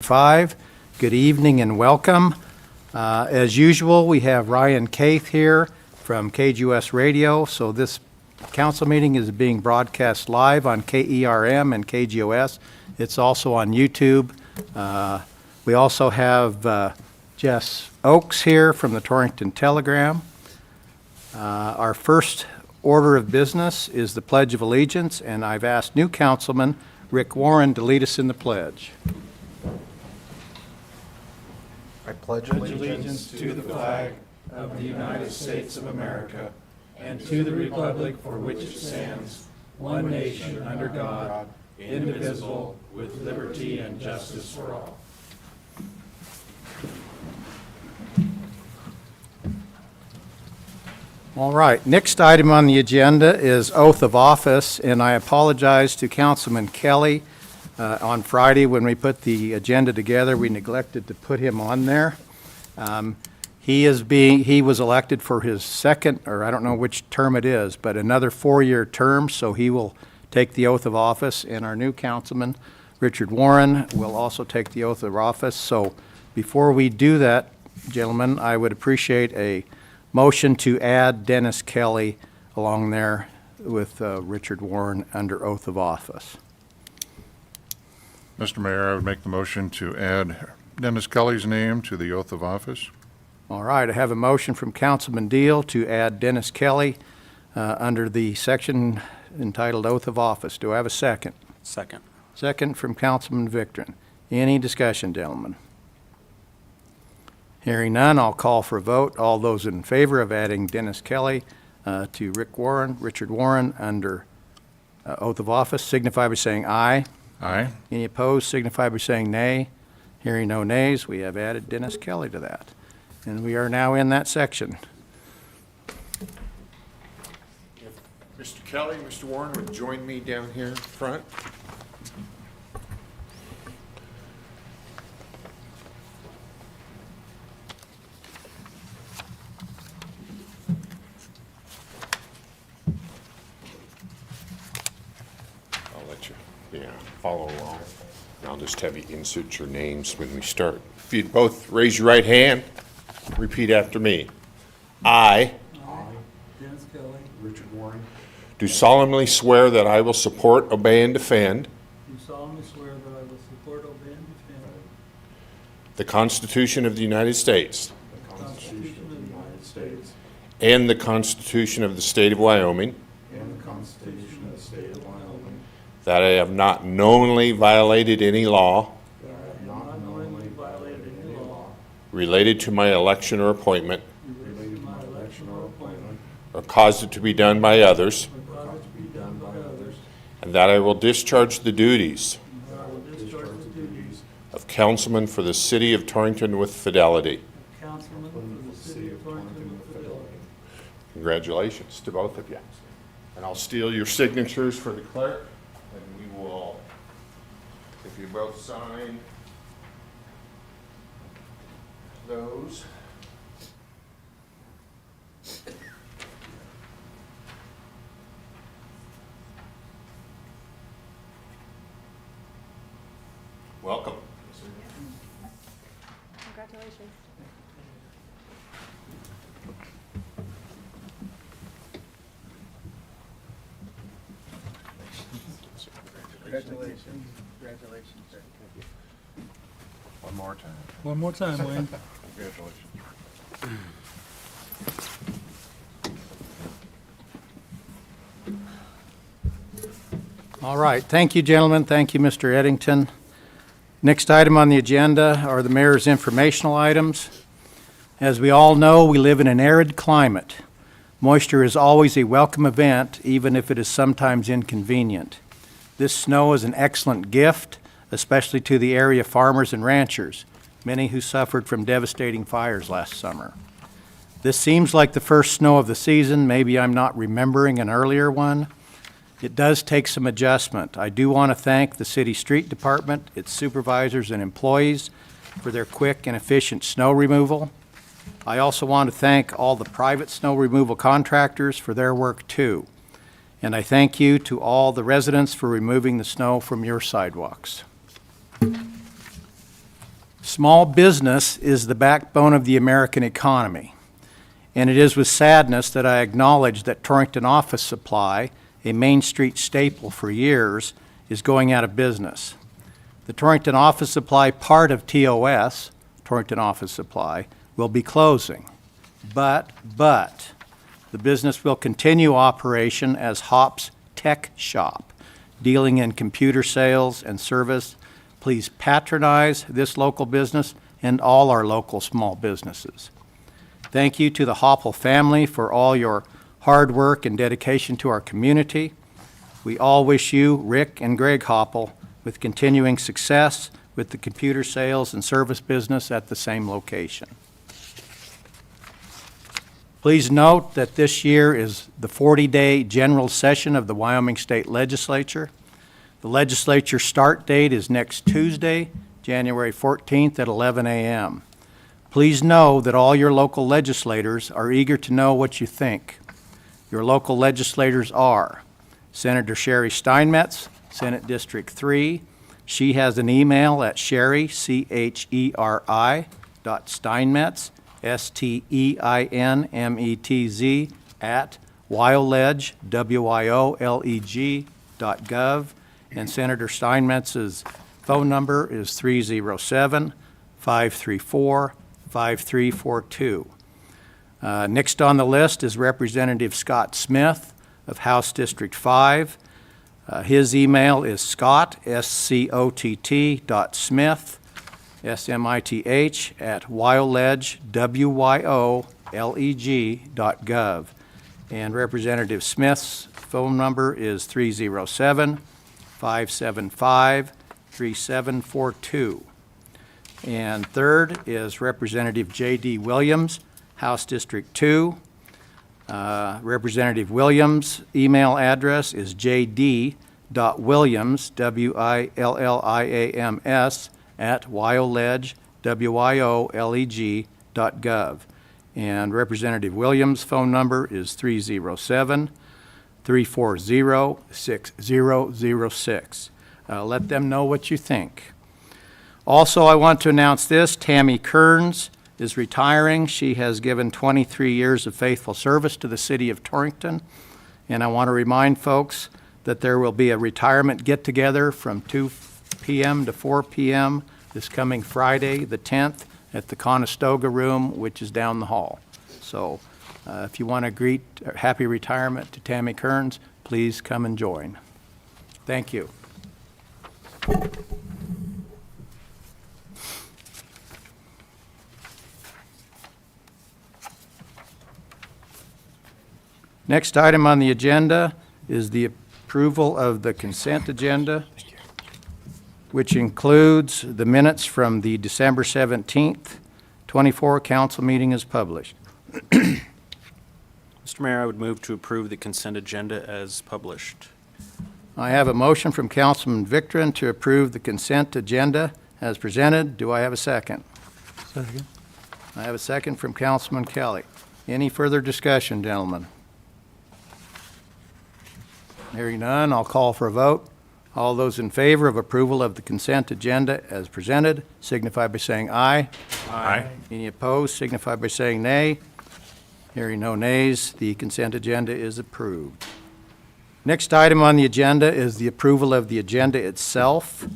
2025. Good evening and welcome. As usual, we have Ryan Caith here from KGOS Radio. So this council meeting is being broadcast live on KERM and KGOS. It's also on YouTube. We also have Jess Oakes here from the Torrington Telegram. Our first order of business is the Pledge of Allegiance, and I've asked new Councilman Rick Warren to lead us in the pledge. I pledge allegiance to the flag of the United States of America and to the republic for which it stands, one nation under God, indivisible, with liberty and justice for all. All right, next item on the agenda is oath of office, and I apologize to Councilman Kelly. On Friday, when we put the agenda together, we neglected to put him on there. He was elected for his second, or I don't know which term it is, but another 4-year term, so he will take the oath of office, and our new councilman, Richard Warren, will also take the oath of office. So before we do that, gentlemen, I would appreciate a motion to add Dennis Kelly along there with Richard Warren under oath of office. Mr. Mayor, I would make the motion to add Dennis Kelly's name to the oath of office. All right, I have a motion from Councilman Deal to add Dennis Kelly under the section entitled Oath of Office. Do I have a second? Second. Second from Councilman Victorin. Any discussion, gentlemen? Hearing none, I'll call for a vote. All those in favor of adding Dennis Kelly to Richard Warren under oath of office signify by saying aye. Aye. Any opposed signify by saying nay. Hearing no nays, we have added Dennis Kelly to that. And we are now in that section. If Mr. Kelly, Mr. Warren would join me down here in front. I'll let you, follow along. And I'll just have you insert your names when we start. If you'd both raise your right hand, repeat after me. I, Dennis Kelly, Richard Warren, do solemnly swear that I will support, obey, and defend do solemnly swear that I will support, obey, and defend the Constitution of the United States the Constitution of the United States and the Constitution of the State of Wyoming, and the Constitution of the State of Wyoming, that I have not knowingly violated any law that I have not knowingly violated any law related to my election or appointment related to my election or appointment, or caused it to be done by others, or caused it to be done by others, and that I will discharge the duties and that I will discharge the duties of councilman for the city of Torrington with fidelity. of councilman for the city of Torrington with fidelity. Congratulations to both of you. And I'll steal your signatures for the clerk, and we will, if you both sign those. Welcome. Congratulations. Congratulations. Congratulations. One more time. One more time, Wayne. Congratulations. All right, thank you, gentlemen. Thank you, Mr. Eddington. Next item on the agenda are the mayor's informational items. As we all know, we live in an arid climate. Moisture is always a welcome event, even if it is sometimes inconvenient. This snow is an excellent gift, especially to the area farmers and ranchers, many who suffered from devastating fires last summer. This seems like the first snow of the season. Maybe I'm not remembering an earlier one. It does take some adjustment. I do want to thank the city street department, its supervisors and employees for their quick and efficient snow removal. I also want to thank all the private snow removal contractors for their work too. And I thank you to all the residents for removing the snow from your sidewalks. Small business is the backbone of the American economy, and it is with sadness that I acknowledge that Torrington Office Supply, a Main Street staple for years, is going out of business. The Torrington Office Supply part of TOS, Torrington Office Supply, will be closing. But the business will continue operation as Hop's Tech Shop, dealing in computer sales and service. Please patronize this local business and all our local small businesses. Thank you to the Hopple family for all your hard work and dedication to our community. We all wish you, Rick and Greg Hopple, with continuing success with the computer sales and service business at the same location. Please note that this year is the 40-day general session of the Wyoming State Legislature. The legislature start date is next Tuesday, January 14th at 11 a.m. Please know that all your local legislators are eager to know what you think. Your local legislators are Senator Sherry Steinmetz, Senate District 3. She has an email at Sherry, Cheri, .Steinmetz, STEINMETZ, at WyoLeg, WYOLEG.gov. And Senator Steinmetz's phone number is 307-534-5342. Next on the list is Representative Scott Smith of House District 5. His email is scott, SCOTT, .smith, SMITH, at WyoLeg, WYOLEG.gov. And Representative Smith's phone number is 307-575-3742. And third is Representative J.D. Williams, House District 2. Representative Williams' email address is jd.williams, WILLIAMS, at WyoLeg, WYOLEG.gov. And Representative Williams' phone number is 307-340-6006. Let them know what you think. Also, I want to announce this. Tammy Kearns is retiring. She has given 23 years of faithful service to the city of Torrington. And I want to remind folks that there will be a retirement get-together from 2 p.m. to 4 p.m. this coming Friday, the 10th, at the Conestoga Room, which is down the hall. So if you want to greet happy retirement to Tammy Kearns, please come and join. Thank you. Next item on the agenda is the approval of the consent agenda, which includes the minutes from the December 17th, 24 council meeting as published. Mr. Mayor, I would move to approve the consent agenda as published. I have a motion from Councilman Victorin to approve the consent agenda as presented. Do I have a second? Second. I have a second from Councilman Kelly. Any further discussion, gentlemen? Hearing none, I'll call for a vote. All those in favor of approval of the consent agenda as presented signify by saying aye. Aye. Any opposed signify by saying nay. Hearing no nays, the consent agenda is approved. Next item on the agenda is the approval of the agenda itself.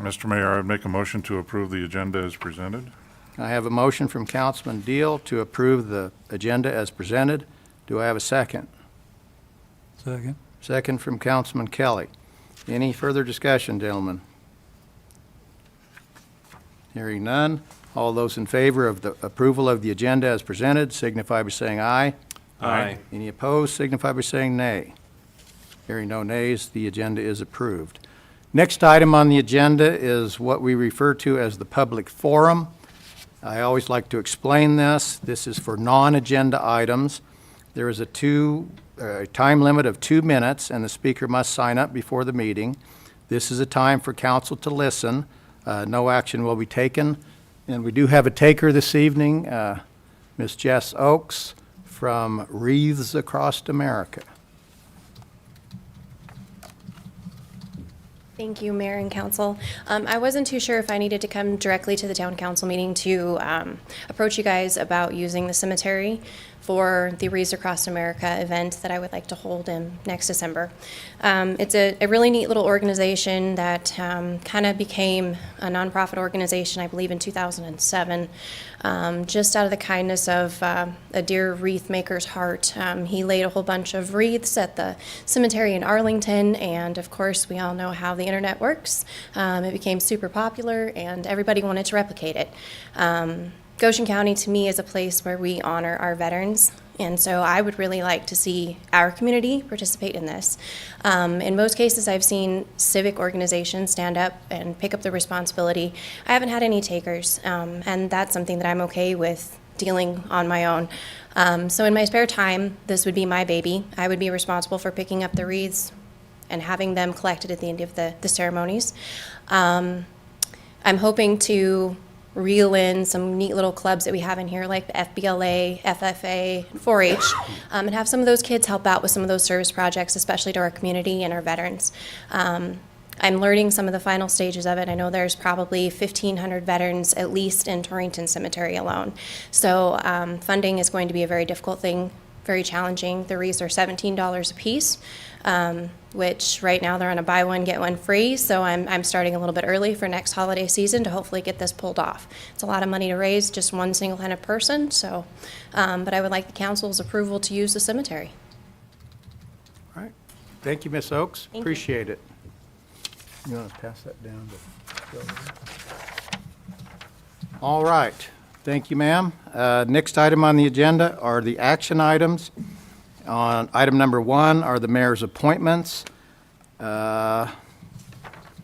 Mr. Mayor, I would make a motion to approve the agenda as presented. I have a motion from Councilman Deal to approve the agenda as presented. Do I have a second? Second. Second from Councilman Kelly. Any further discussion, gentlemen? Hearing none. All those in favor of the approval of the agenda as presented signify by saying aye. Aye. Any opposed signify by saying nay. Hearing no nays, the agenda is approved. Next item on the agenda is what we refer to as the public forum. I always like to explain this. This is for non-agenda items. There is a time limit of 2 minutes, and the speaker must sign up before the meeting. This is a time for council to listen. No action will be taken. And we do have a taker this evening, Ms. Jess Oakes from Wreaths Across America. Thank you, Mayor and Council. I wasn't too sure if I needed to come directly to the town council meeting to approach you guys about using the cemetery for the Wreaths Across America event that I would like to hold in next December. It's a really neat little organization that kind of became a nonprofit organization, I believe, in 2007, just out of the kindness of a dear wreath maker's heart. He laid a whole bunch of wreaths at the cemetery in Arlington, and of course, we all know how the internet works. It became super popular, and everybody wanted to replicate it. Goshen County, to me, is a place where we honor our veterans, and so I would really like to see our community participate in this. In most cases, I've seen civic organizations stand up and pick up the responsibility. I haven't had any takers, and that's something that I'm okay with dealing on my own. So in my spare time, this would be my baby. I would be responsible for picking up the wreaths and having them collected at the end of the ceremonies. I'm hoping to reel in some neat little clubs that we have in here, like the FBLA, FFA, 4-H, and have some of those kids help out with some of those service projects, especially to our community and our veterans. I'm learning some of the final stages of it. I know there's probably 1,500 veterans, at least in Torrington Cemetery alone. So funding is going to be a very difficult thing, very challenging. The wreaths are $17 a piece, which right now they're on a buy one, get one free. So I'm starting a little bit early for next holiday season to hopefully get this pulled off. It's a lot of money to raise, just one single-handed person. So, but I would like the council's approval to use the cemetery. All right. Thank you, Ms. Oakes. Thank you. Appreciate it. You want to pass that down to Joe? All right. Thank you, ma'am. Next item on the agenda are the action items. On item number 1 are the mayor's appointments, and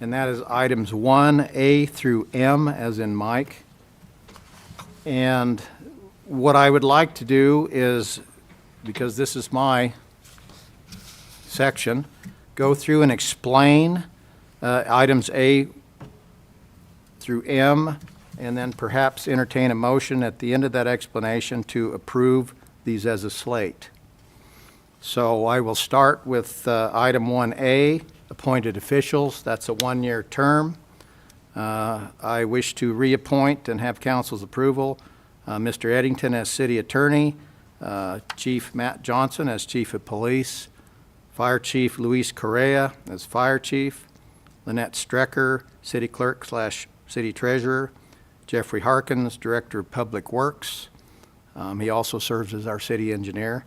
that is items 1A through M, as in Mike. And what I would like to do is, because this is my section, go through and explain items A through M, and then perhaps entertain a motion at the end of that explanation to approve these as a slate. So I will start with item 1A, appointed officials. That's a one-year term. I wish to reappoint and have council's approval Mr. Eddington as city attorney, Chief Matt Johnson as chief of police, Fire Chief Luis Correa as fire chief, Lynette Strecker, city clerk / city treasurer, Jeffrey Harkins, director of public works. He also serves as our city engineer.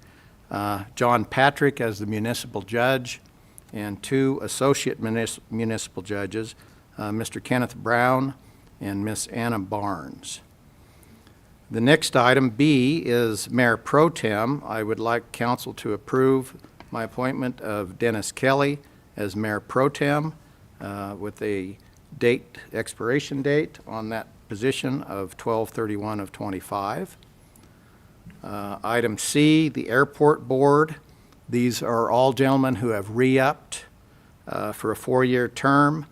John Patrick as the municipal judge, and 2 associate municipal judges, Mr. Kenneth Brown and Miss Anna Barnes. The next item, B, is Mayor Pro Tem. I would like council to approve my appointment of Dennis Kelly as Mayor Pro Tem with a expiration date on that position of 12/31 of 25. Item C, the Airport Board. These are all gentlemen who have re-upped for a 4-year term,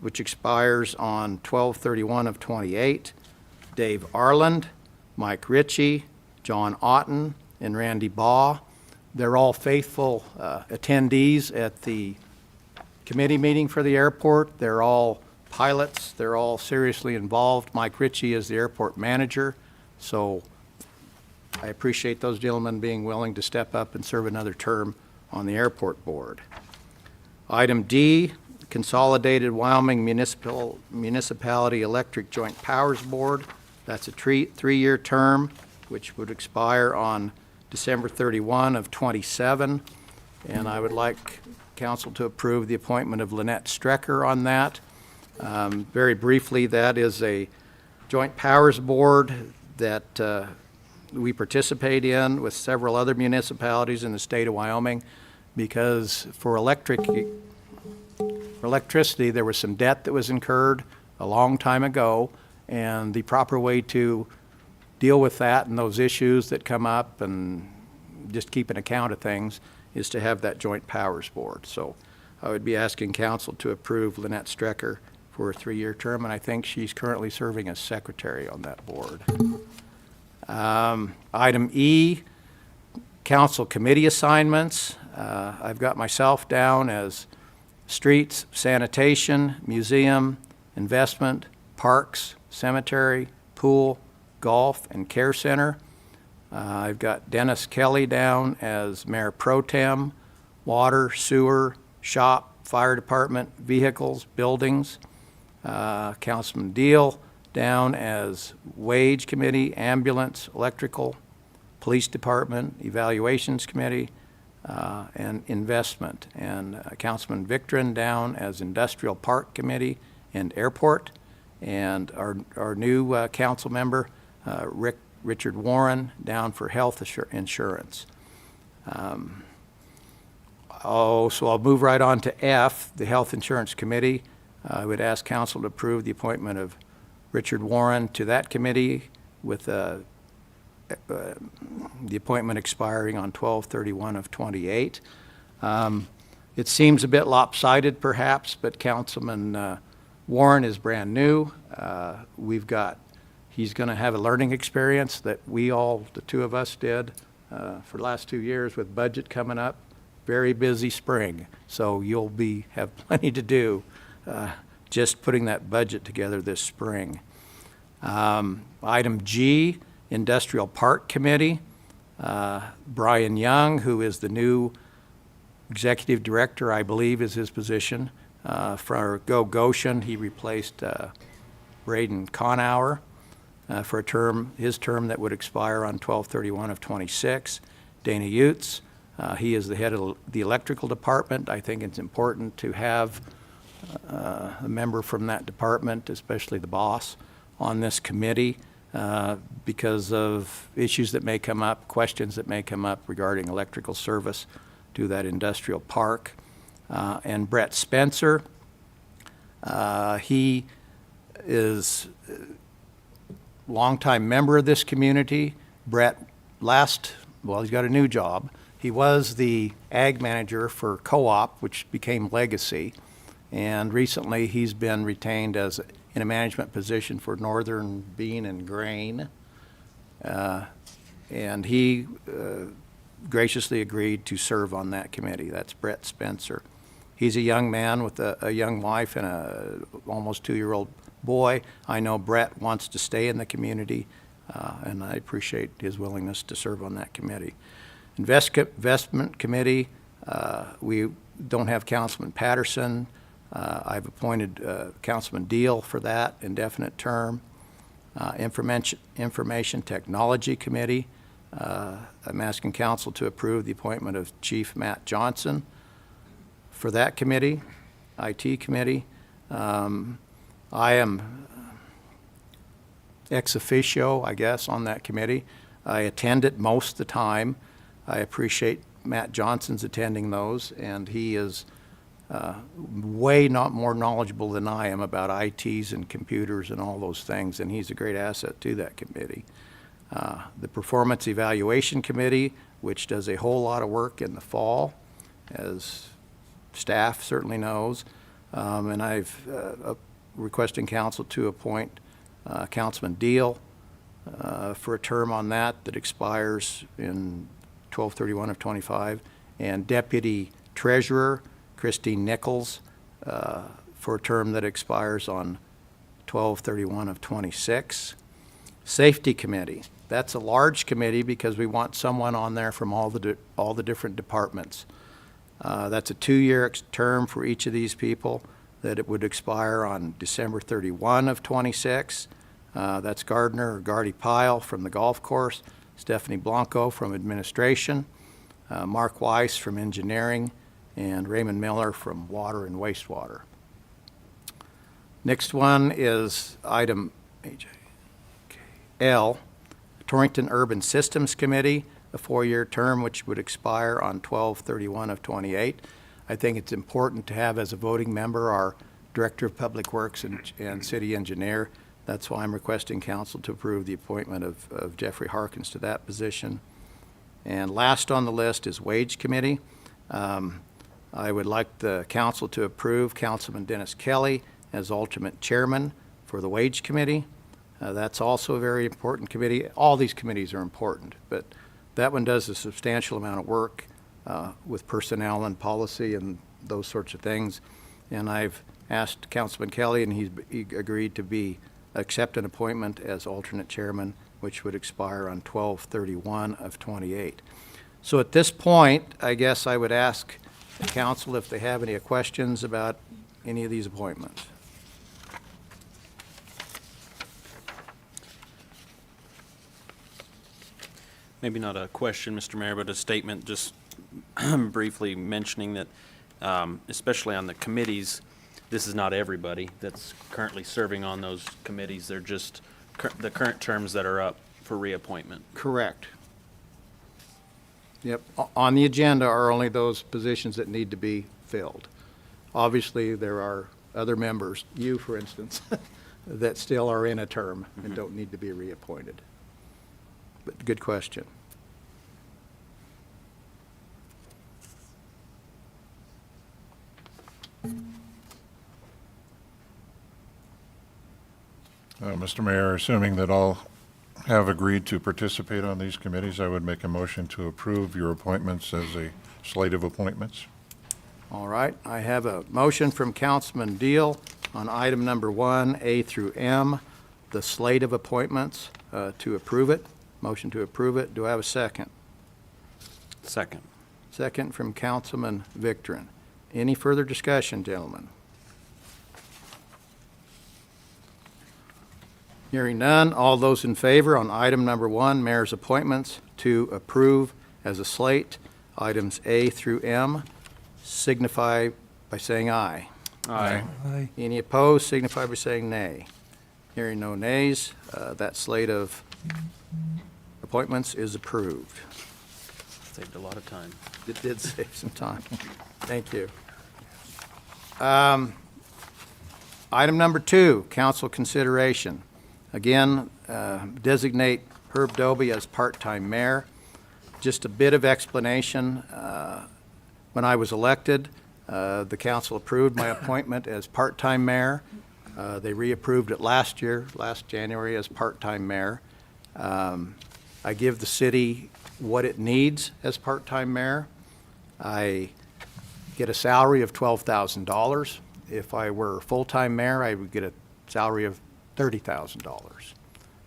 which expires on 12/31 of 28. Dave Arland, Mike Ritchie, John Otten, and Randy Baugh. They're all faithful attendees at the committee meeting for the airport. They're all pilots. They're all seriously involved. Mike Ritchie is the airport manager, so I appreciate those gentlemen being willing to step up and serve another term on the airport board. Item D, Consolidated Wyoming Municipality Electric Joint Powers Board. That's a 3-year term, which would expire on December 31 of 27. And I would like council to approve the appointment of Lynette Strecker on that. Very briefly, that is a joint powers board that we participate in with several other municipalities in the state of Wyoming, because for electricity, there was some debt that was incurred a long time ago, and the proper way to deal with that and those issues that come up and just keep an account of things is to have that joint powers board. So I would be asking council to approve Lynette Strecker for a 3-year term, and I think she's currently serving as secretary on that board. Item E, council committee assignments. I've got myself down as Streets, sanitation, museum, investment, parks, cemetery, pool, golf, and care center. I've got Dennis Kelly down as Mayor Pro Tem, water, sewer, shop, fire department, vehicles, buildings. Councilman Deal down as wage committee, ambulance, electrical, police department, evaluations committee, and investment. And Councilman Victorin down as industrial park committee and airport. And our new council member, Richard Warren, down for health insurance. So I'll move right on to F, the Health Insurance Committee. I would ask council to approve the appointment of Richard Warren to that committee with the appointment expiring on 12/31 of '28. It seems a bit lopsided perhaps, but Councilman Warren is brand new. He's going to have a learning experience that the two of us did for the last 2 years with budget coming up. Very busy spring, so you'll have plenty to do just putting that budget together this spring. Item G, Industrial Park Committee. Brian Young, who is the new executive director, I believe is his position. For Go Goshen, he replaced Braden Conauer for his term that would expire on 12/31 of '26. Dana Utes, he is the head of the electrical department. I think it's important to have a member from that department, especially the boss, on this committee because of issues that may come up, questions that may come up regarding electrical service to that industrial park. And Brett Spencer, he is a longtime member of this community. Brett he's got a new job. He was the ag manager for Co-op, which became Legacy. And recently he's been retained in a management position for Northern Bean and Grain. And he graciously agreed to serve on that committee. That's Brett Spencer. He's a young man with a young wife and a almost 2-year-old boy. I know Brett wants to stay in the community, and I appreciate his willingness to serve on that committee. Investment Committee, we don't have Councilman Patterson. I've appointed Councilman Deal for that indefinite term. Information Technology Committee, I'm asking council to approve the appointment of Chief Matt Johnson for that committee. IT Committee, I am ex officio, I guess, on that committee. I attend it most of the time. I appreciate Matt Johnson's attending those, and he is way not more knowledgeable than I am about ITs and computers and all those things, and he's a great asset to that committee. The Performance Evaluation Committee, which does a whole lot of work in the fall, as staff certainly knows, and I've requesting council to appoint Councilman Deal for a term on that expires in 12/31 of '25, and Deputy Treasurer Christine Nichols for a term that expires on 12/31 of '26. Safety Committee, that's a large committee because we want someone on there from all the different departments. That's a 2-year term for each of these people that it would expire on December 31 of '26. That's Gardner or Gardy Pyle from the golf course, Stephanie Blanco from administration, Mark Weiss from engineering, and Raymond Miller from water and wastewater. Next one is item L, Torrington Urban Systems Committee, a 4-year term which would expire on 12/31 of '28. I think it's important to have as a voting member our Director of Public Works and City Engineer. That's why I'm requesting council to approve the appointment of Jeffrey Harkins to that position. And last on the list is Wage Committee. I would like the council to approve Councilman Dennis Kelly as alternate chairman for the Wage Committee. That's also a very important committee. All these committees are important, but that one does a substantial amount of work with personnel and policy and those sorts of things. And I've asked Councilman Kelly, and he agreed to accept an appointment as alternate chairman, which would expire on 12/31 of '28. So at this point, I guess I would ask the council if they have any questions about any of these appointments. Maybe not a question, Mr. Mayor, but a statement just briefly mentioning that, especially on the committees, this is not everybody that's currently serving on those committees. They're just the current terms that are up for reappointment. Correct. Yep. On the agenda are only those positions that need to be filled. Obviously, there are other members, you, for instance, that still are in a term and don't need to be reappointed. But good question. Mr. Mayor, assuming that all have agreed to participate on these committees, I would make a motion to approve your appointments as a slate of appointments. All right, I have a motion from Councilman Deal on item number 1, A through M, the slate of appointments, to approve it. Motion to approve it. Do I have a second? Second. Second from Councilman Victorin. Any further discussion, gentlemen? Hearing none, all those in favor on item number 1, mayor's appointments, to approve as a slate, items A through M, signify by saying aye. Aye. Aye. Any opposed, signify by saying nay. Hearing no nays, that slate of appointments is approved. Saved a lot of time. It did save some time. Thank you. Item number 2, council consideration. Again, designate Herb Doby as part-time mayor. Just a bit of explanation. When I was elected, the council approved my appointment as part-time mayor. They reapproved it last January, as part-time mayor. I give the city what it needs as part-time mayor. I get a salary of $12,000. If I were full-time mayor, I would get a salary of $30,000.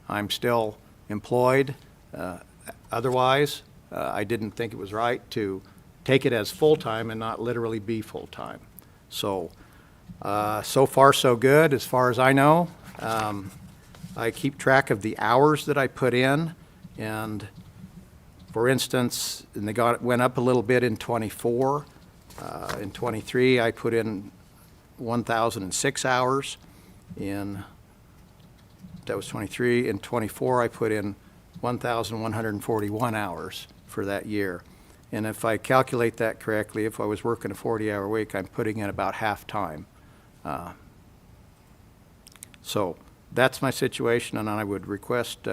I'm still employed. Otherwise, I didn't think it was right to take it as full-time and not literally be full-time. So, so far so good as far as I know. I keep track of the hours that I put in, and for instance, and went up a little bit in '24. In '23, I put in 1,006 hours. That was '23. In '24, I put in 1,141 hours for that year. And if I calculate that correctly, if I was working a 40-hour week, I'm putting in about half time. So that's my situation, and I would request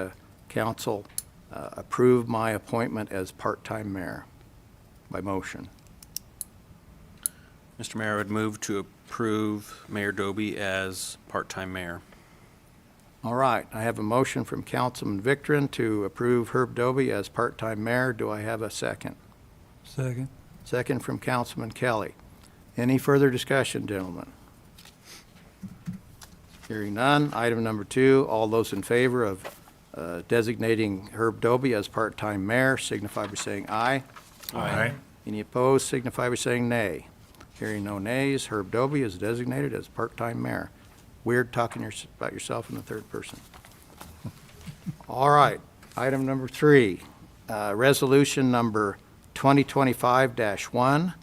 council approve my appointment as part-time mayor by motion. Mr. Mayor, I would move to approve Mayor Doby as part-time mayor. All right, I have a motion from Councilman Victorin to approve Herb Doby as part-time mayor. Do I have a second? Second. Second from Councilman Kelly. Any further discussion, gentlemen? Hearing none, item number 2, all those in favor of designating Herb Doby as part-time mayor signify by saying aye. Aye. Any opposed signify by saying nay. Hearing no nays, Herb Doby is designated as part-time mayor. Weird talking about yourself in the third person. All right, item number 3, resolution number 2025-1,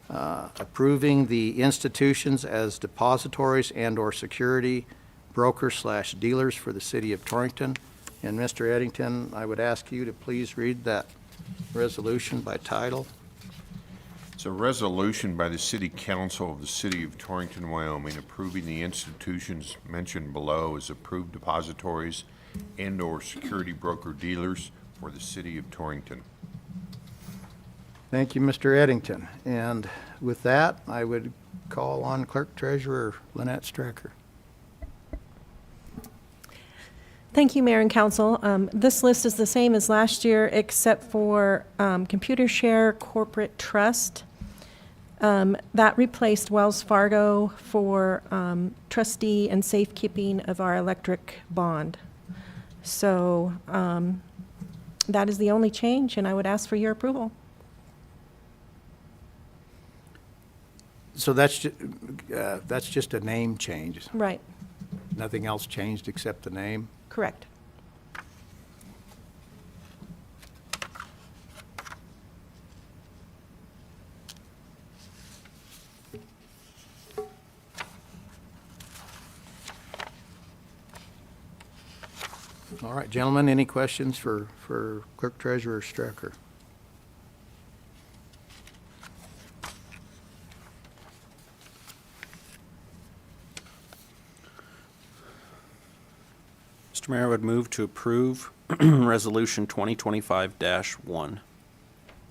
approving the institutions as depositories and/or security brokers/dealers for the city of Torrington. And Mr. Eddington, I would ask you to please read that resolution by title. It's a resolution by the City Council of the City of Torrington, Wyoming, approving the institutions mentioned below as approved depositories and/or security broker-dealers for the City of Torrington. Thank you, Mr. Eddington. And with that, I would call on Clerk Treasurer Lynette Strecker. Thank you, Mayor and Council. This list is the same as last year, except for Computer Share Corporate Trust. That replaced Wells Fargo for trustee and safekeeping of our electric bond. So that is the only change, and I would ask for your approval. So that's just a name change. Right, Nothing else changed except the name? correct. All right, gentlemen, any questions for Clerk Treasurer Strecker? Mr. Mayor, I would move to approve Resolution 2025-1.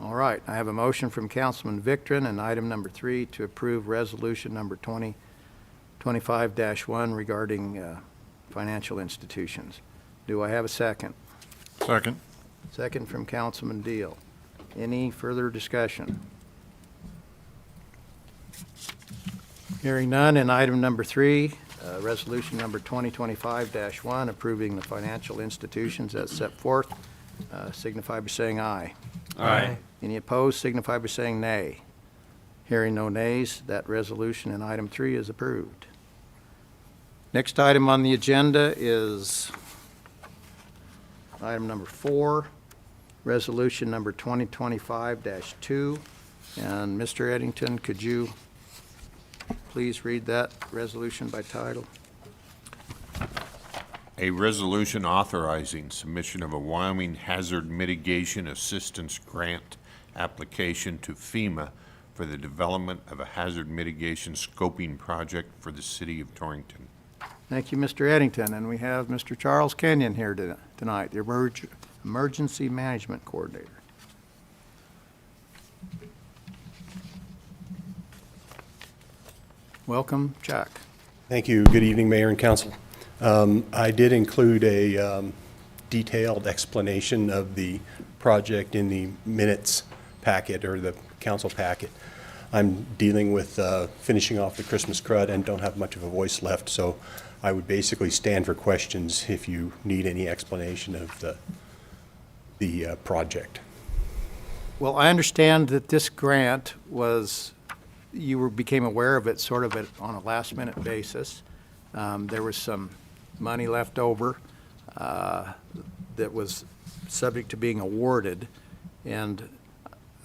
All right, I have a motion from Councilman Victorin and item number 3 to approve resolution number 2025-1 regarding financial institutions. Do I have a second? Second. Second from Councilman Deal. Any further discussion? Hearing none, and item number 3, resolution number 2025-1, approving the financial institutions as set forth, signify by saying aye. Aye. Any opposed, signify by saying nay. Hearing no nays, that resolution in item 3 is approved. Next item on the agenda is item number 4, resolution number 2025-2. And Mr. Eddington, could you please read that resolution by title? A resolution authorizing submission of a Wyoming Hazard Mitigation Assistance Grant application to FEMA for the development of a hazard mitigation scoping project for the city of Torrington. Thank you, Mr. Eddington. And we have Mr. Charles Kenyon here tonight, the Emergency Management Coordinator. Welcome, Chuck. Thank you. Good evening, Mayor and Council. I did include a detailed explanation of the project in the minutes packet or the council packet. I'm dealing with finishing off the Christmas crud and don't have much of a voice left, so I would basically stand for questions if you need any explanation of the project. Well, I understand that this grant was, became aware of it sort of on a last-minute basis. There was some money left over that was subject to being awarded, and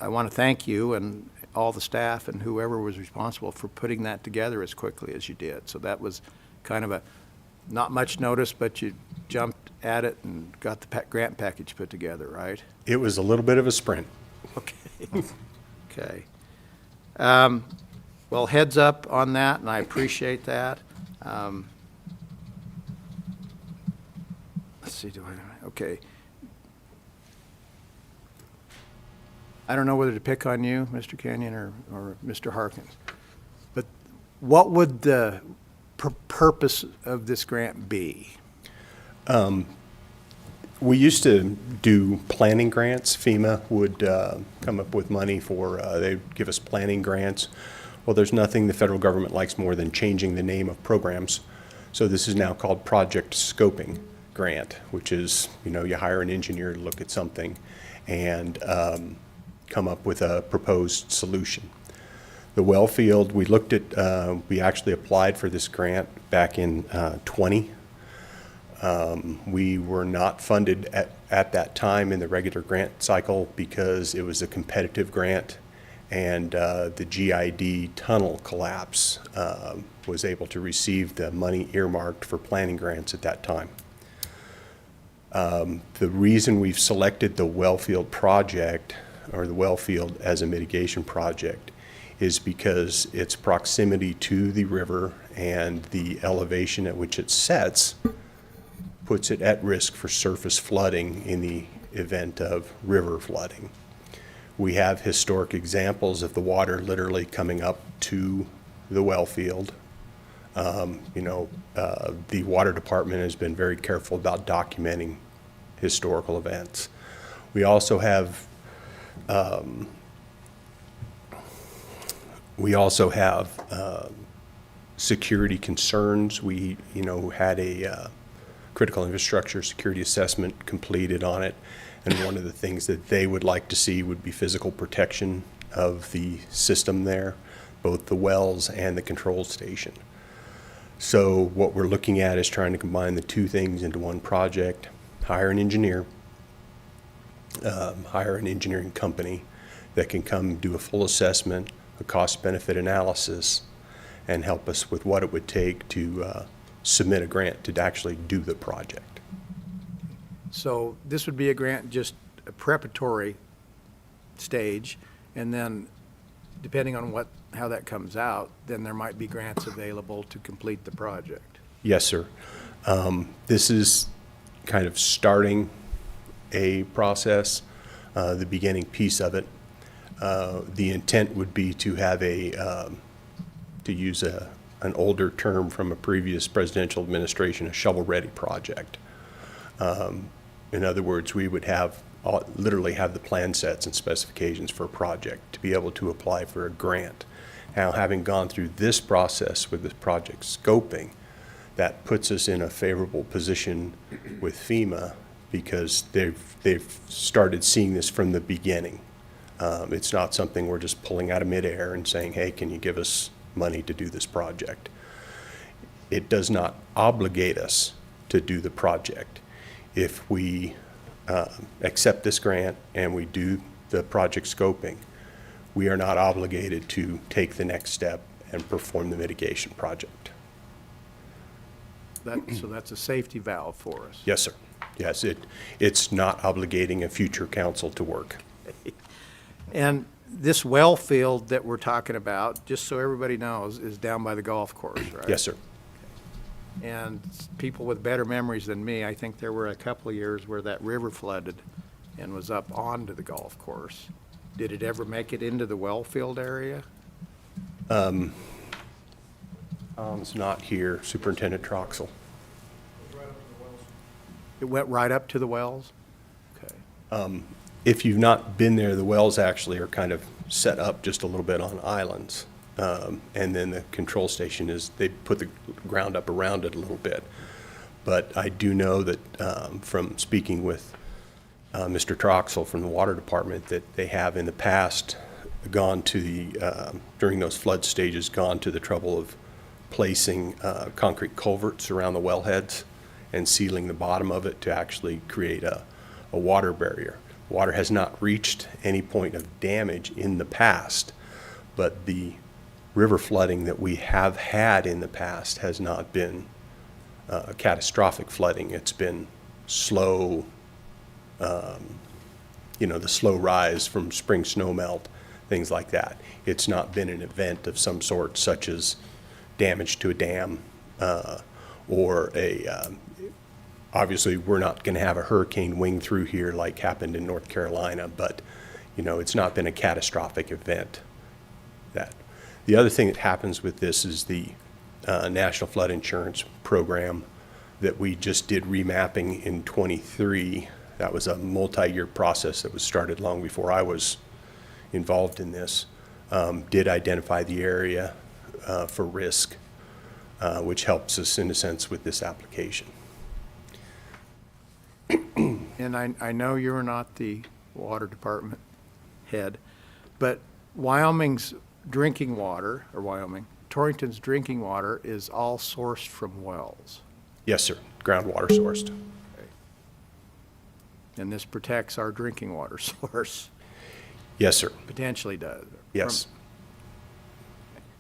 I want to thank you and all the staff and whoever was responsible for putting that together as quickly as you did. So that was kind of not much notice, but you jumped at it and got the grant package put together, right? It was a little bit of a sprint. Okay. Okay. Well, heads up on that, and I appreciate that. Let's see, okay. I don't know whether to pick on you, Mr. Kenyon, or Mr. Harkins, but what would the purpose of this grant be? We used to do planning grants. FEMA would come up with money for, they'd give us planning grants. Well, there's nothing the federal government likes more than changing the name of programs. So this is now called Project Scoping Grant, which is, you hire an engineer to look at something and come up with a proposed solution. The well field, we looked at, we actually applied for this grant back in 20. We were not funded at that time in the regular grant cycle because it was a competitive grant, and the GID tunnel collapse was able to receive the money earmarked for planning grants at that time. The reason we've selected the well field project, or the well field as a mitigation project, is because its proximity to the river and the elevation at which it sets puts it at risk for surface flooding in the event of river flooding. We have historic examples of the water literally coming up to the well field. The water department has been very careful about documenting historical events. We also have security concerns. We, had a critical infrastructure security assessment completed on it, and one of the things that they would like to see would be physical protection of the system there, both the wells and the control station. So what we're looking at is trying to combine the two things into one project, hire an engineer, hire an engineering company that can come do a full assessment, a cost-benefit analysis, and help us with what it would take to submit a grant to actually do the project. So this would be a grant, just a preparatory stage, and then depending on how that comes out, then there might be grants available to complete the project. Yes, sir. This is kind of starting a process, the beginning piece of it. The intent would be to have to use an older term from a previous presidential administration, a shovel-ready project. In other words, we would literally have the plan sets and specifications for a project to be able to apply for a grant. Now, having gone through this process with the project scoping, that puts us in a favorable position with FEMA because they've started seeing this from the beginning. It's not something we're just pulling out of midair and saying, hey, can you give us money to do this project? It does not obligate us to do the project. If we accept this grant and we do the project scoping, we are not obligated to take the next step and perform the mitigation project. So that's a safety valve for us. Yes, sir. Yes, it's not obligating a future council to work. And this well field that we're talking about, just so everybody knows, is down by the golf course, right? Yes, sir. And people with better memories than me, I think there were a couple of years where that river flooded and was up onto the golf course. Did it ever make it into the well field area? It's not here, Superintendent Troxel. It went right up to the wells? Okay. If you've not been there, the wells actually are kind of set up just a little bit on islands. And then the control station they put the ground up around it a little bit. But I do know that from speaking with Mr. Troxel from the Water Department, that they have in the past gone to during those flood stages, gone to the trouble of placing concrete culverts around the wellheads and sealing the bottom of it to actually create a water barrier. Water has not reached any point of damage in the past, but the river flooding that we have had in the past has not been catastrophic flooding. It's been slow, the slow rise from spring snowmelt, things like that. It's not been an event of some sort, such as damage to a dam or obviously we're not going to have a hurricane wing through here like happened in North Carolina, but it's not been a catastrophic event. The other thing that happens with this is the National Flood Insurance Program that we just did remapping in '23. That was a multi-year process that was started long before I was involved in this. Did identify the area for risk, which helps us in a sense with this application. And I know you're not the water department head, but Wyoming's drinking water, Torrington's drinking water is all sourced from wells. Yes, sir. Groundwater sourced. And this protects our drinking water source. Yes, sir. Potentially does. Yes.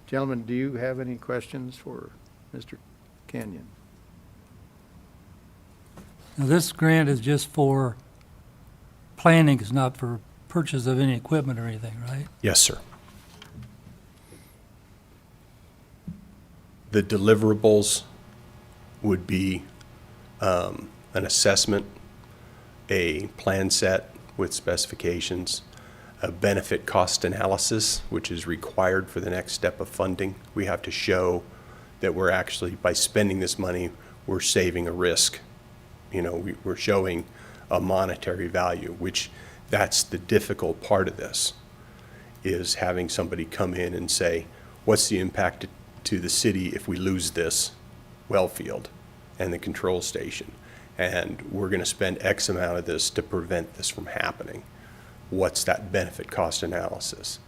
Gentlemen, do you have any questions for Mr. Kenyon? Now, this grant is just for planning, it's not for purchase of any equipment or anything, right? Yes, sir. The deliverables would be an assessment, a plan set with specifications, a benefit cost analysis, which is required for the next step of funding. We have to show that we're actually, by spending this money, we're saving a risk. We're showing a monetary value, which that's the difficult part of this, is having somebody come in and say, what's the impact to the city if we lose this well field and the control station? And we're going to spend X amount of this to prevent this from happening. What's that benefit cost analysis?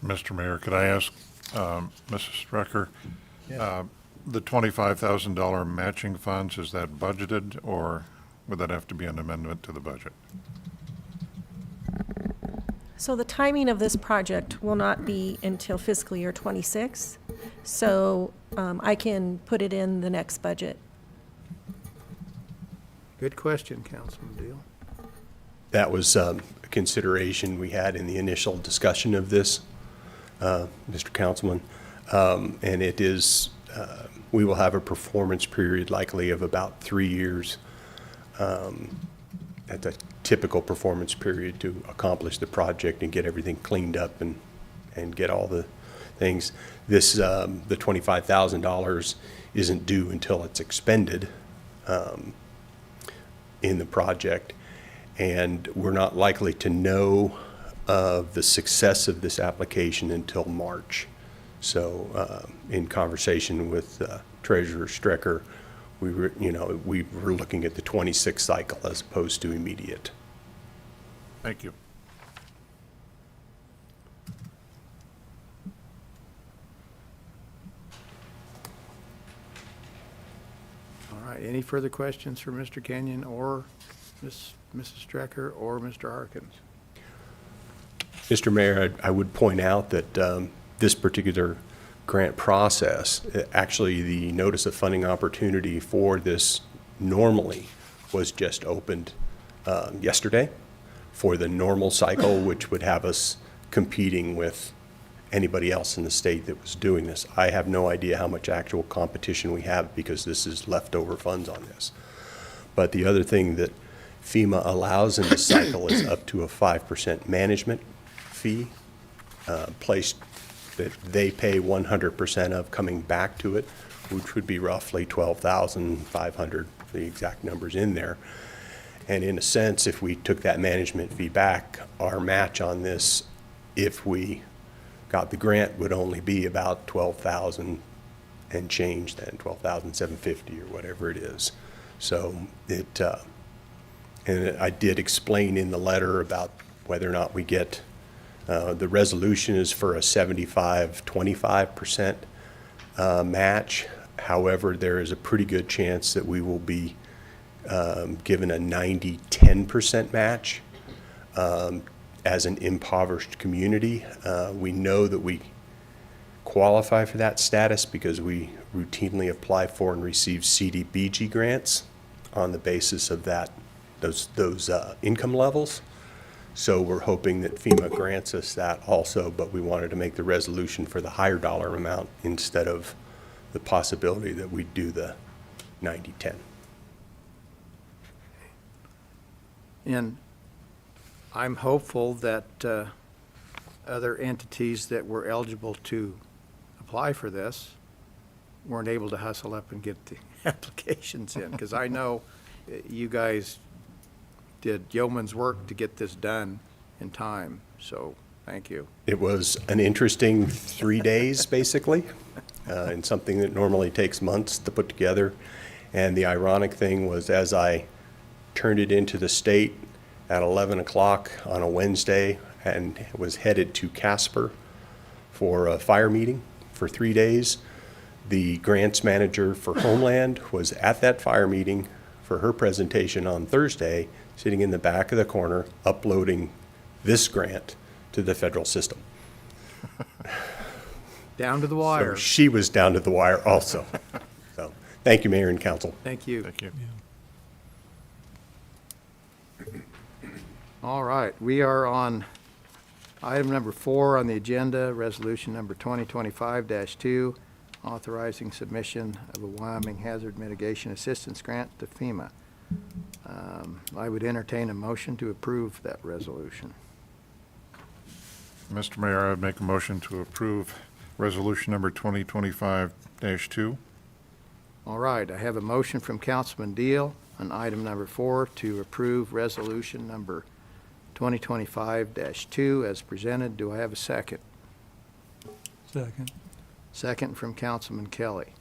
Mr. Mayor, could I ask Mrs. Strecker, the $25,000 matching funds, is that budgeted, or would that have to be an amendment to the budget? So the timing of this project will not be until fiscal year '26, so I can put it in the next budget. Good question, Councilman Deal. That was a consideration we had in the initial discussion of this, Mr. Councilman. And it is, we will have a performance period likely of about 3 years. At the typical performance period to accomplish the project and get everything cleaned up and get all the things. This, the $25,000 isn't due until it's expended in the project. And we're not likely to know of the success of this application until March. So in conversation with Treasurer Strecker, we were looking at the 26 cycle as opposed to immediate. Thank you. All right, any further questions for Mr. Kenyon or Mrs. Strecker or Mr. Harkins? Mr. Mayor, I would point out that this particular grant process, actually the notice of funding opportunity for this normally was just opened yesterday for the normal cycle, which would have us competing with anybody else in the state that was doing this. I have no idea how much actual competition we have because this is leftover funds on this. But the other thing that FEMA allows in this cycle is up to a 5% management fee placed that they pay 100% of coming back to it, which would be roughly $12,500, the exact numbers in there. And in a sense, if we took that management fee back, our match on this, if we got the grant, would only be about $12,000 and change then, $12,750 or whatever it is. So it, and I did explain in the letter about whether or not we get the resolution is for a 75-25% match. However, there is a pretty good chance that we will be given a 90-10% match as an impoverished community. We know that we qualify for that status because we routinely apply for and receive CDBG grants on the basis of those income levels. So we're hoping that FEMA grants us that also, but we wanted to make the resolution for the higher dollar amount instead of the possibility that we do the 90-10. And I'm hopeful that other entities that were eligible to apply for this weren't able to hustle up and get the applications in, because I know you guys did yeoman's work to get this done in time, so thank you. It was an interesting 3 days, basically, and something that normally takes months to put together. And the ironic thing was, as I turned it into the state at 11 o'clock on a Wednesday and was headed to Casper for a fire meeting for 3 days, the grants manager for Homeland was at that fire meeting for her presentation on Thursday, sitting in the back of the corner, uploading this grant to the federal system. Down to the wire. So she was down to the wire also. So, thank you, Mayor and Council. Thank you. Thank you. All right, we are on item number 4 on the agenda, resolution number 2025-2, authorizing submission of a Wyoming Hazard Mitigation Assistance Grant to FEMA. I would entertain a motion to approve that resolution. Mr. Mayor, I would make a motion to approve resolution number 2025-2. All right, I have a motion from Councilman Deal on item number 4 to approve resolution number 2025-2 as presented. Do I have a second? Second. Second from Councilman Kelly.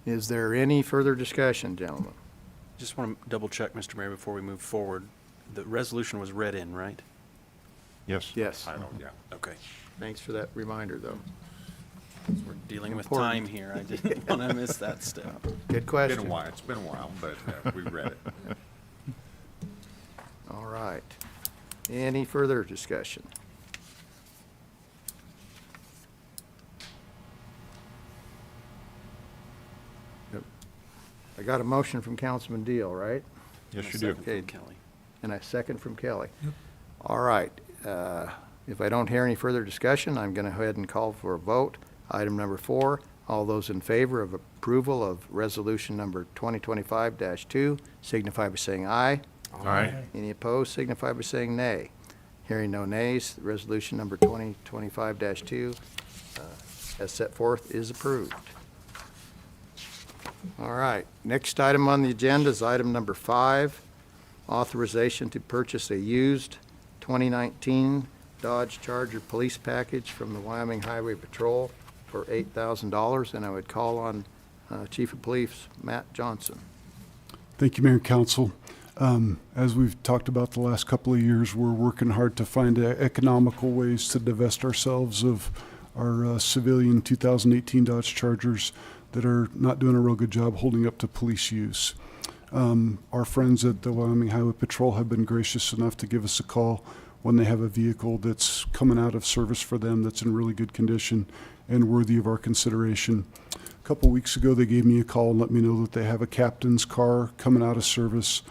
Is there any further discussion, gentlemen? Just want to double check, Mr. Mayor, before we move forward. The resolution was read in, right? Yes. Yes. Yeah. Okay. Thanks for that reminder, though. We're dealing with Important. time here. I didn't want to miss that step. Good question. It's been a while, but we read it. All right. Any further discussion? I got a motion from Councilman Deal, right? Yes, And you a do. second from Kelly. And a second from Kelly. All right. If I don't hear any further discussion, I'm going to go ahead and call for a vote. Item number 4, all those in favor of approval of resolution number 2025-2 signify by saying aye. Aye. Any opposed signify by saying nay. Hearing no nays, resolution number 2025-2 as set forth is approved. All right, next item on the agenda is item number 5, authorization to purchase a used 2019 Dodge Charger police package from the Wyoming Highway Patrol for $8,000, and I would call on Chief of Police Matt Johnson. Thank you, Mayor and Council. As we've talked about the last couple of years, we're working hard to find economical ways to divest ourselves of our civilian 2018 Dodge Chargers that are not doing a real good job holding up to police use. Our friends at the Wyoming Highway Patrol have been gracious enough to give us a call when they have a vehicle that's coming out of service for them that's in really good condition and worthy of our consideration. A couple weeks ago, they gave me a call and let me know that they have a captain's car coming out of service.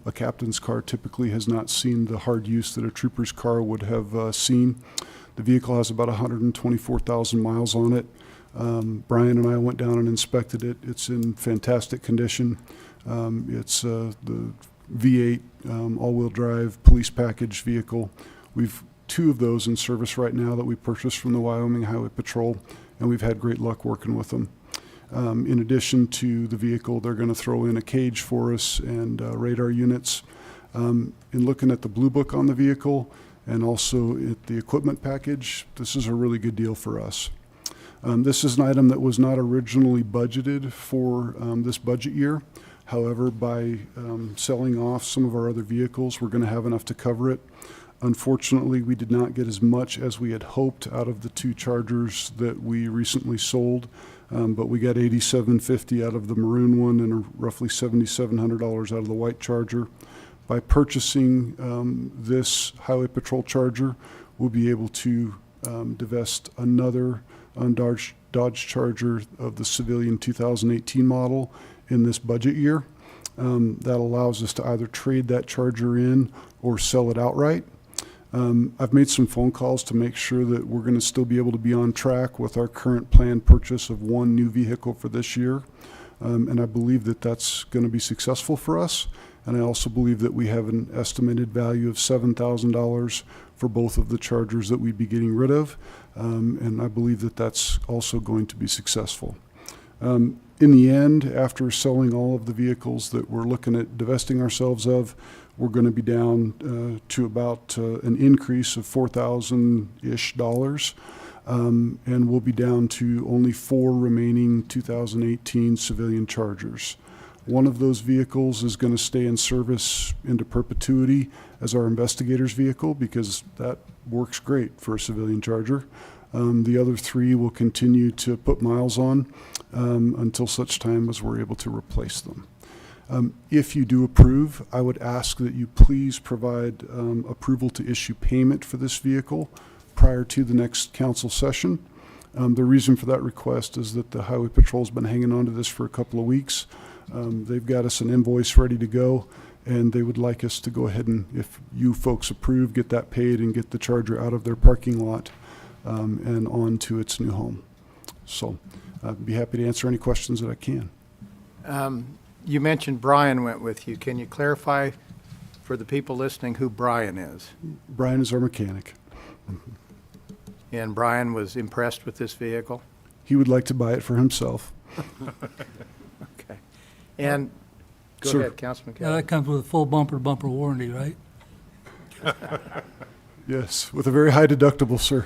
A captain's car typically has not seen the hard use that a trooper's car would have seen. The vehicle has about 124,000 miles on it. Brian and I went down and inspected it. It's in fantastic condition. It's the V8 all-wheel drive police package vehicle. We've 2 of those in service right now that we purchased from the Wyoming Highway Patrol, and we've had great luck working with them. In addition to the vehicle, they're going to throw in a cage for us and radar units. In looking at the Blue Book on the vehicle and also at the equipment package, this is a really good deal for us. This is an item that was not originally budgeted for this budget year. However, by selling off some of our other vehicles, we're going to have enough to cover it. Unfortunately, we did not get as much as we had hoped out of the 2 Chargers that we recently sold, but we got $8,750 out of the maroon one and roughly $7,700 out of the white Charger. By purchasing this Highway Patrol Charger, we'll be able to divest another Dodge Charger of the civilian 2018 model in this budget year. That allows us to either trade that Charger in or sell it outright. I've made some phone calls to make sure that we're going to still be able to be on track with our current planned purchase of 1 new vehicle for this year. And I believe that that's going to be successful for us. And I also believe that we have an estimated value of $7,000 for both of the Chargers that we'd be getting rid of. And I believe that that's also going to be successful. In the end, after selling all of the vehicles that we're looking at divesting ourselves of, we're going to be down to about an increase of $4,000-ish. And we'll be down to only 4 remaining 2018 civilian Chargers. One of those vehicles is going to stay in service into perpetuity as our investigator's vehicle because that works great for a civilian Charger. The other 3 will continue to put miles on until such time as we're able to replace them. If you do approve, I would ask that you please provide approval to issue payment for this vehicle prior to the next council session. The reason for that request is that the Highway Patrol's been hanging on to this for a couple of weeks. They've got us an invoice ready to go, and they would like us to go ahead and, if you folks approve, get that paid and get the Charger out of their parking lot and on to its new home. So I'd be happy to answer any questions that I can. You mentioned Brian went with you. Can you clarify for the people listening who Brian is? Brian is our mechanic. And Brian was impressed with this vehicle? He would like to buy it for himself. Okay. And, go Sir. ahead, Councilman Yeah, Kelly. that comes with a full bumper warranty, right? Yes, with a very high deductible, sir.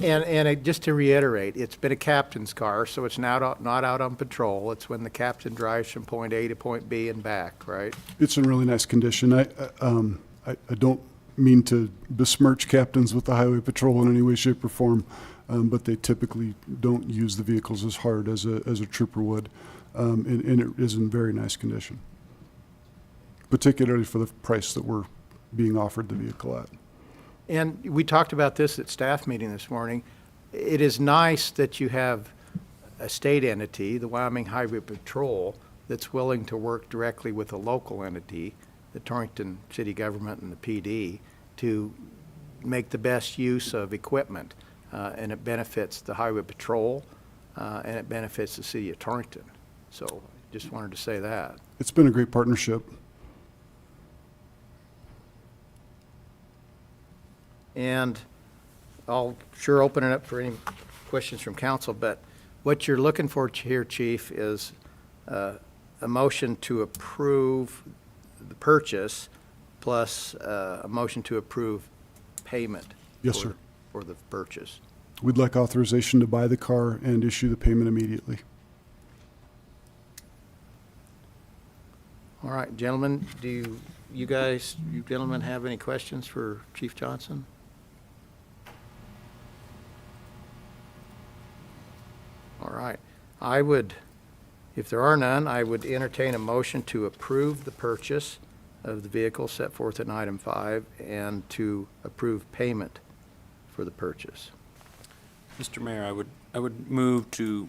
And just to reiterate, it's been a captain's car, so it's now not out on patrol. It's when the captain drives from point A to point B and back, right? It's in really nice condition. I don't mean to besmirch captains with the highway patrol in any way, shape, or form, but they typically don't use the vehicles as hard as a trooper would, and it is in very nice condition, particularly for the price that we're being offered the vehicle at. And we talked about this at staff meeting this morning. It is nice that you have a state entity, the Wyoming Highway Patrol, that's willing to work directly with a local entity, the Torrington City Government and the PD, to make the best use of equipment. And it benefits the Highway Patrol, and it benefits the city of Torrington. So just wanted to say that. It's been a great partnership. And I'll sure open it up for any questions from council, but what you're looking for here, Chief, is a motion to approve the purchase plus a motion to approve payment. Yes, sir. For the purchase. We'd like authorization to buy the car and issue the payment immediately. All right, gentlemen, do you gentlemen have any questions for Chief Johnson? All right. I would, if there are none, I would entertain a motion to approve the purchase of the vehicle set forth in item 5 and to approve payment for the purchase. Mr. Mayor, I would move to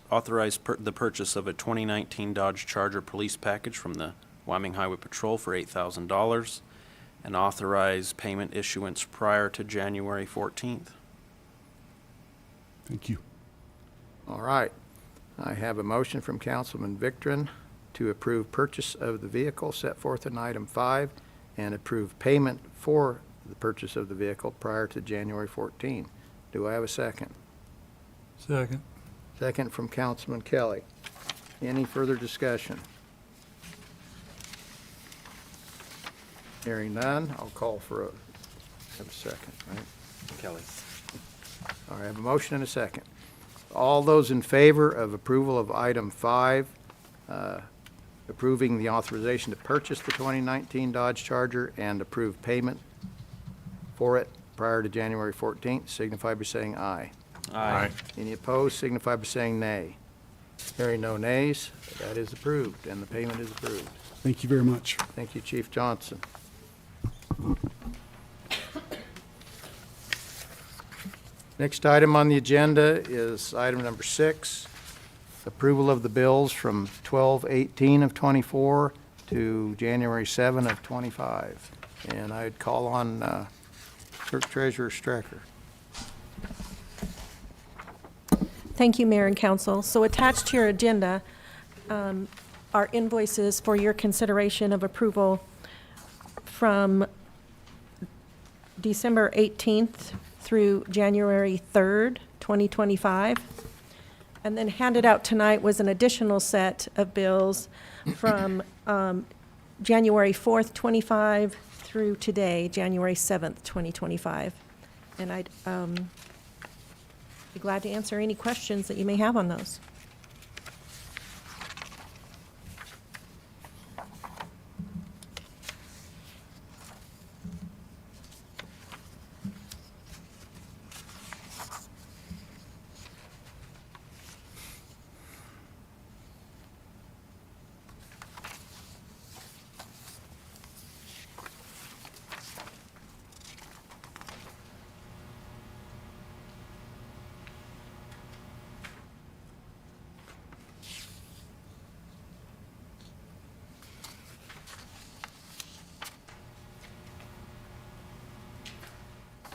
authorize the purchase of a 2019 Dodge Charger police package from the Wyoming Highway Patrol for $8,000 and authorize payment issuance prior to January 14th. Thank you. All right. I have a motion from Councilman Victorin to approve purchase of the vehicle set forth in item 5 and approve payment for the purchase of the vehicle prior to January 14. Do I have a second? Second. Second from Councilman Kelly. Any further discussion? Hearing none, I'll call for have a second, right? Kelly. All right, I have a motion and a second. All those in favor of approval of item 5, approving the authorization to purchase the 2019 Dodge Charger and approve payment for it prior to January 14th, signify by saying aye. Aye. Any opposed, signify by saying nay. Hearing no nays, that is approved, and the payment is approved. Thank you very much. Thank you, Chief Johnson. Next item on the agenda is item number 6, approval of the bills from 12/18 of '24 to January 7 of '25. And I'd call on Clerk Treasurer Strecker. Thank you, Mayor and Council. So attached to your agenda are invoices for your consideration of approval from December 18th through January 3rd, 2025. And then handed out tonight was an additional set of bills from January 4th, 25 through today, January 7th, 2025. And I'd be glad to answer any questions that you may have on those.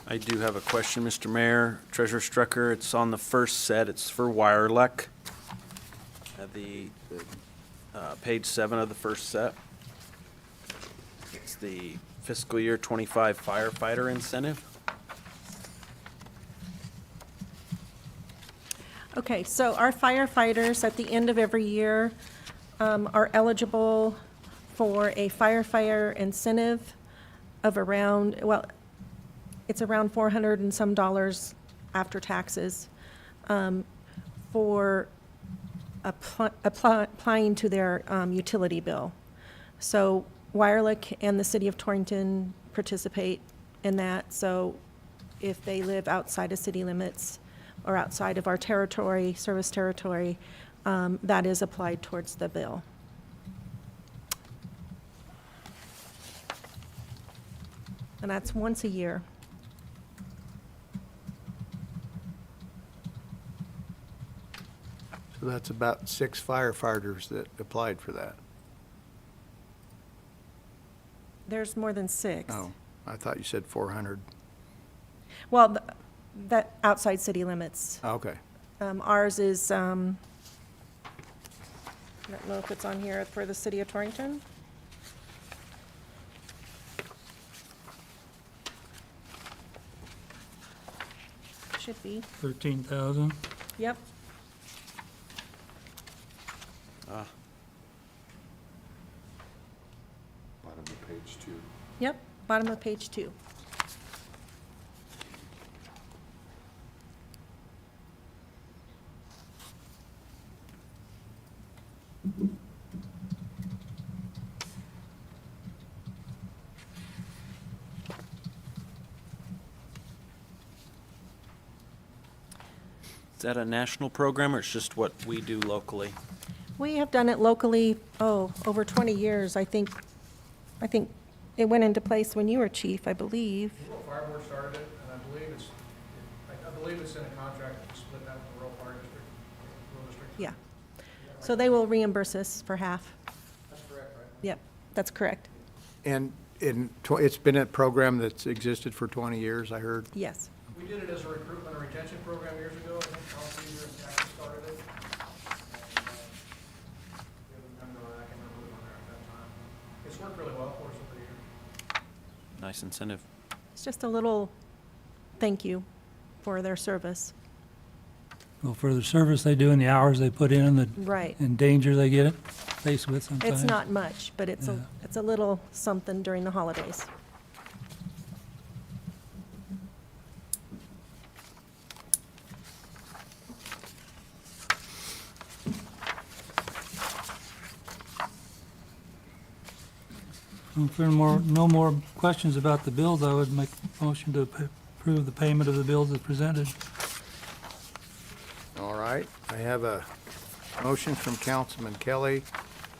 I do have a question, Mr. Mayor. Treasurer Strucker, it's on the first set. It's for Wirelec. At the page 7 of the first set. It's the fiscal year 25 firefighter incentive. Okay, so our firefighters at the end of every year are eligible for a firefighter incentive of around, well, it's around $400 and some after taxes for applying to their utility bill. So Wirelic and the city of Torrington participate in that. So if they live outside of city limits or outside of our territory, service territory, that is applied towards the bill. And that's once a year. So that's about 6 firefighters that applied for that. There's more than 6. Oh, I thought you said 400. Well, that outside city limits. Okay. Ours is, I don't know if it's on here for the city of Torrington. Should be. 13,000. Yep. Bottom of page 2. Yep, bottom of page 2. Is that a national program or it's just what we do locally? We have done it locally, over 20 years. I think it went into place when you were chief, I believe. Rural Fire Board started it, and I believe it's in a contract to split that with the rural fire district, rural district. Yeah. So they will reimburse us for half. That's correct, right? Yep, that's correct. And it's been a program that's existed for 20 years, I heard. Yes. We did it as a recruitment and retention program years ago. I think all 3 years actually started it. And the other member, I can remember who was on there at that time. It's worked really well for us over the years. Nice incentive. It's just a little thank you for their service. Well, for the service they do and the hours they put in, Right. and danger they get faced with sometimes. It's not much, but it's a little something during the holidays. If there are no more questions about the bills, I would make a motion to approve the payment of the bills as presented. All right, I have a motion from Councilman Kelly,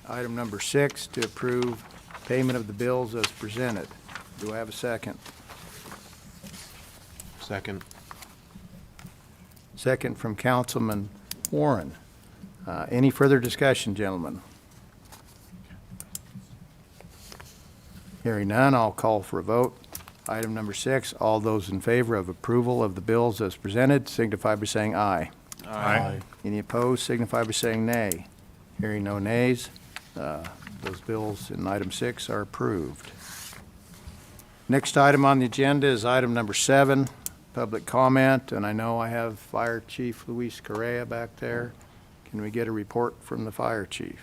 item number 6, to approve payment of the bills as presented. Do I have a second? Second. Second from Councilman Warren. Any further discussion, gentlemen? Hearing none, I'll call for a vote. Item number 6, all those in favor of approval of the bills as presented signify by saying aye. Aye. Any opposed signify by saying nay. Hearing no nays, those bills in item 6 are approved. Next item on the agenda is item number 7, public comment, and I know I have Fire Chief Luis Correa back there. Can we get a report from the Fire Chief?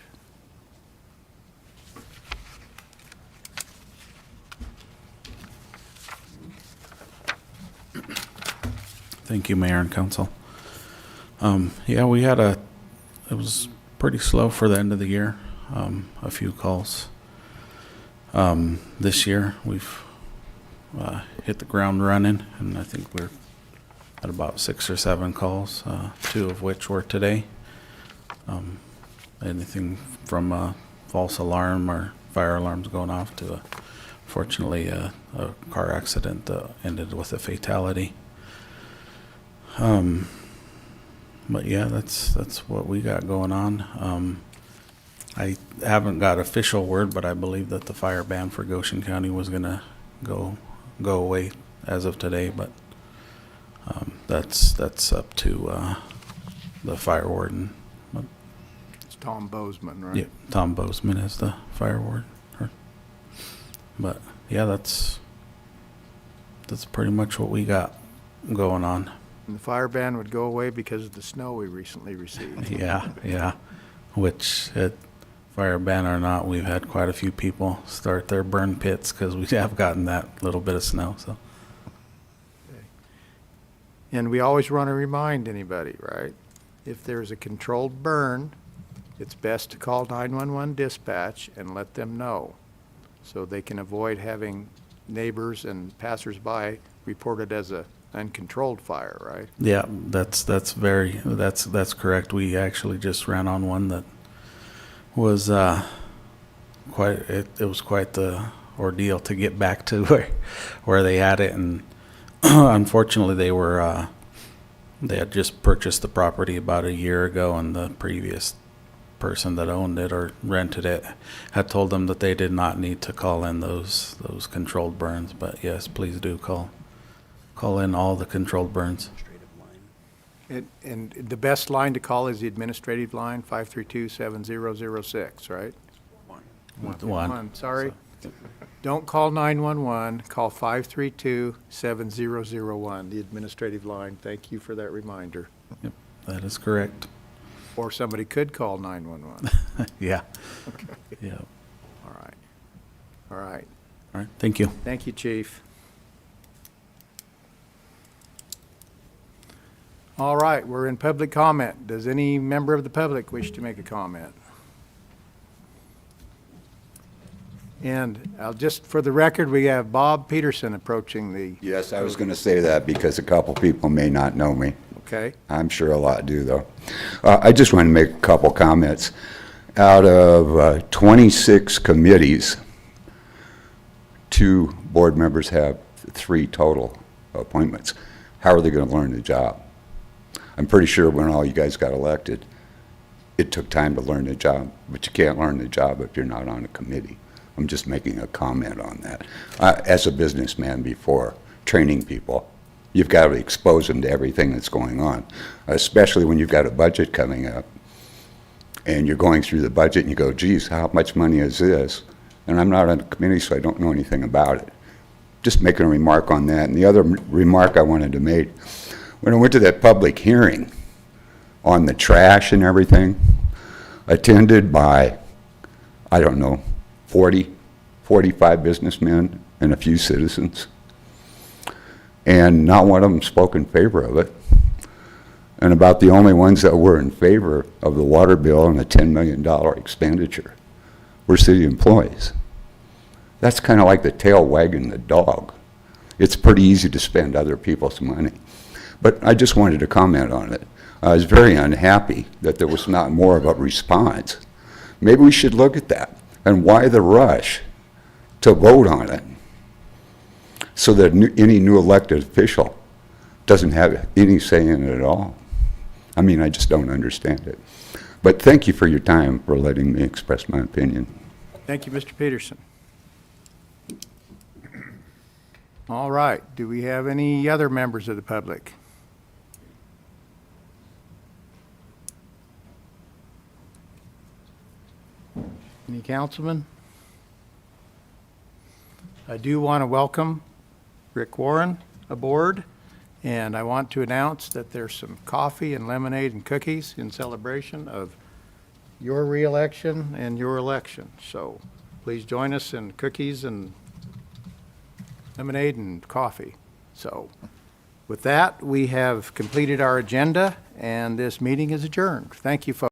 Thank you, Mayor and Council. Yeah, it was pretty slow for the end of the year. A few calls. This year, we've hit the ground running, and I think we're at about 6 or 7 calls, 2 of which were today. Anything from a false alarm or fire alarms going off to, fortunately, a car accident that ended with a fatality. But yeah, that's what we got going on. I haven't got official word, but I believe that the fire ban for Goshen County was gonna go away as of today. But that's up to the fire warden. It's Tom Bozeman, right? Yeah, Tom Bozeman is the fire warden. But yeah, that's pretty much what we got going on. And the fire ban would go away because of the snow we recently received. Yeah, yeah. Which, fire ban or not, we've had quite a few people start their burn pits because we have gotten that little bit of snow, so. And we always want to remind anybody, right? If there's a controlled burn, it's best to call 911 dispatch and let them know, so they can avoid having neighbors and passersby report it as a uncontrolled fire, right? Yeah, that's correct. We actually just ran on one that was it was quite the ordeal to get back to where they had it, and unfortunately they had just purchased the property about a year ago, and the previous person that owned it or rented it had told them that they did not need to call in those controlled burns. But yes, please do call in all the controlled burns. And the best line to call is the administrative line, 532-7006, right? One. Sorry. Don't call 911, call 532-7001, the administrative line. Thank you for that reminder. Yep, that is correct. Or somebody could call 911. Yeah. Okay. Yeah. All right. All right. All right. Thank you. Thank you, Chief. All right, we're in public comment. Does any member of the public wish to make a comment? And just for the record, we have Bob Peterson approaching the, Yes, I was going to say that because a couple people may not know me. okay? I'm sure a lot do, though. I just want to make a couple comments. Out of 26 committees, 2 board members have 3 total appointments. How are they going to learn the job? I'm pretty sure when all you guys got elected, it took time to learn the job, but you can't learn the job if you're not on a committee. I'm just making a comment on that. As a businessman before, training people, you've got to expose them to everything that's going on, especially when you've got a budget coming up and you're going through the budget and you go, geez, how much money is this? And I'm not on a committee, so I don't know anything about it. Just making a remark on that. And the other remark I wanted to make, when I went to that public hearing on the trash and everything, attended by, I don't know, 45 businessmen and a few citizens, and not one of them spoke in favor of it. And about the only ones that were in favor of the water bill and a $10 million expenditure were city employees. That's kind of like the tail wagging the dog. It's pretty easy to spend other people's money. But I just wanted to comment on it. I was very unhappy that there was not more of a response. Maybe we should look at that. And why the rush to vote on it so that any new elected official doesn't have any say in it at all? I mean, I just don't understand it. But thank you for your time, for letting me express my opinion. Thank you, Mr. Peterson. All right, do we have any other members of the public? Any councilmen? I do want to welcome Rick Warren aboard, and I want to announce that there's some coffee and lemonade and cookies in celebration of your reelection and your election. So please join us in cookies and lemonade and coffee. So with that, we have completed our agenda, and this meeting is adjourned. Thank you, folks.